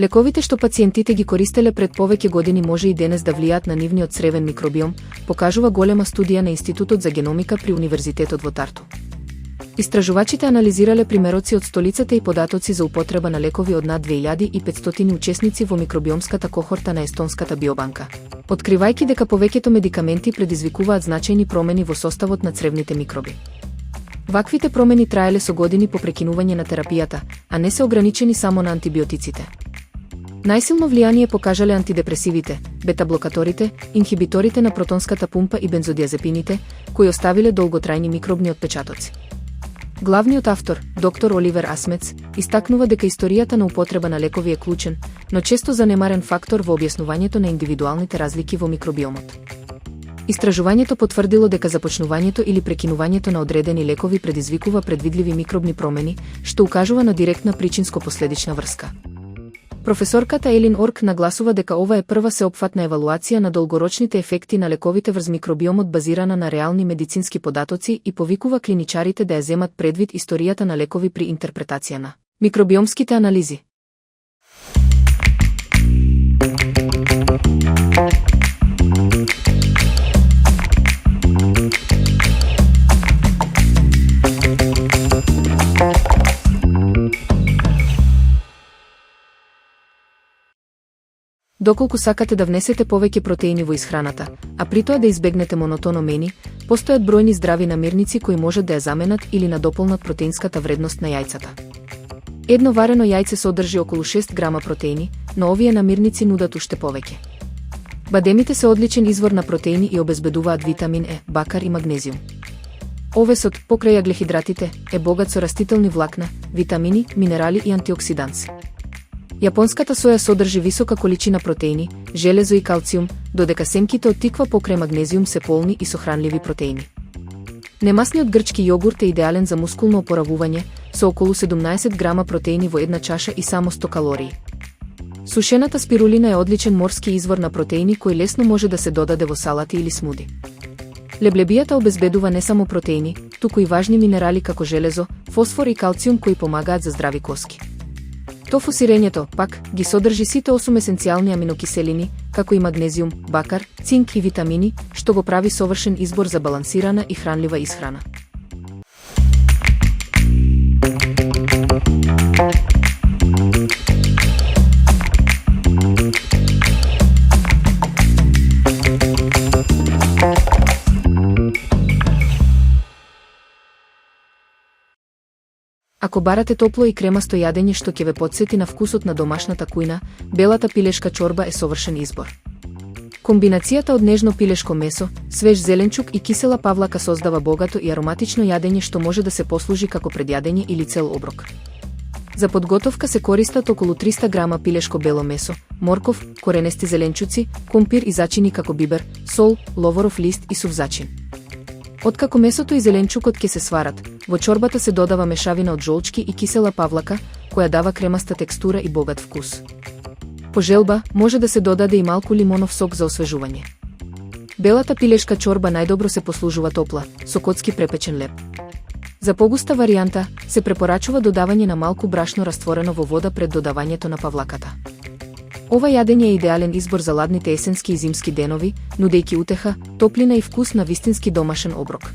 Лековите што пациентите ги користеле пред повеќе години може и денес да влијаат на нивниот цревен микробиом, покажува голема студија на Институтот за геномика при Универзитетот во Тарту. Истражувачите анализирале примероци од столицата и податоци за употреба на лекови од над 2500 учесници во микробиомската кохорта на естонската биобанка, откривајќи дека повеќето медикаменти предизвикуваат значајни промени во составот на цревните микроби. Ваквите промени траеле со години по прекинување на терапијата, а не се ограничени само на антибиотиците. Најсилно влијание покажале антидепресивите, бета-блокаторите, инхибиторите на протонската пумпа и бензодиазепините, кои оставиле долготрајни микробни отпечатоци. Главниот автор, доктор Оливер Асмец, истакнува дека историјата на употреба на лекови е клучен, но често занемарен фактор во објаснувањето на индивидуалните разлики во микробиомот. Истражувањето потврдило дека започнувањето или прекинувањето на одредени лекови предизвикува предвидливи микробни промени, што укажува на директна причинско-последична врска. Професорката Елин Орк нагласува дека ова е прва сеопфатна евалуација на долгорочните ефекти на лековите врз микробиомот базирана на реални медицински податоци и повикува клиничарите да ја земат предвид историјата на лекови при интерпретација на микробиомските анализи. Доколку сакате да внесете повеќе протеини во исхраната, а при тоа да избегнете монотонно мени, постојат бројни здрави намирници кои можат да ја заменат или надополнат протеинската вредност на јајцата. Едно варено јајце содржи околу 6 грама протеини, но овие намирници нудат уште повеќе. Бадемите се одличен извор на протеини и обезбедуваат витамин Е, бакар и магнезиум. Овесот, покрај аглехидратите, е богат со растителни влакна, витамини, минерали и антиоксиданси. Јапонската соја содржи висока количина протеини, железо и калциум, додека семките од тиква покрај магнезиум се полни и со хранливи протеини. Немасниот грчки јогурт е идеален за мускулно опоравување, со околу 17 грама протеини во една чаша и само 100 калории. Сушената спирулина е одличен морски извор на протеини кој лесно може да се додаде во салати или смуди. Леблебијата обезбедува не само протеини, туку и важни минерали како железо, фосфор и калциум кои помагаат за здрави коски. Тофу сирењето, пак, ги содржи сите 8 есенцијални аминокиселини, како и магнезиум, бакар, цинк и витамини, што го прави совршен избор за балансирана и хранлива исхрана. Ако барате топло и кремасто јадење што ќе ве потсети на вкусот на домашната кујна, белата пилешка чорба е совршен избор. Комбинацијата од нежно пилешко месо, свеж зеленчук и кисела павлака создава богато и ароматично јадење што може да се послужи како предјадење или цел оброк. За подготовка се користат околу 300 грама пилешко бело месо, морков, коренести зеленчуци, кумпир и зачини како бибер, сол, ловоров лист и сув зачин. Откако месото и зеленчукот ќе се сварат, во чорбата се додава мешавина од жолчки и кисела павлака, која дава кремаста текстура и богат вкус. По желба, може да се додаде и малку лимонов сок за освежување. Белата пилешка чорба најдобро се послужува топла, со коцки препечен леб. За погуста варијанта, се препорачува додавање на малку брашно растворено во вода пред додавањето на павлаката. Ова јадење е идеален избор за ладните есенски и зимски денови, нудејќи утеха, топлина и вкус на вистински домашен оброк.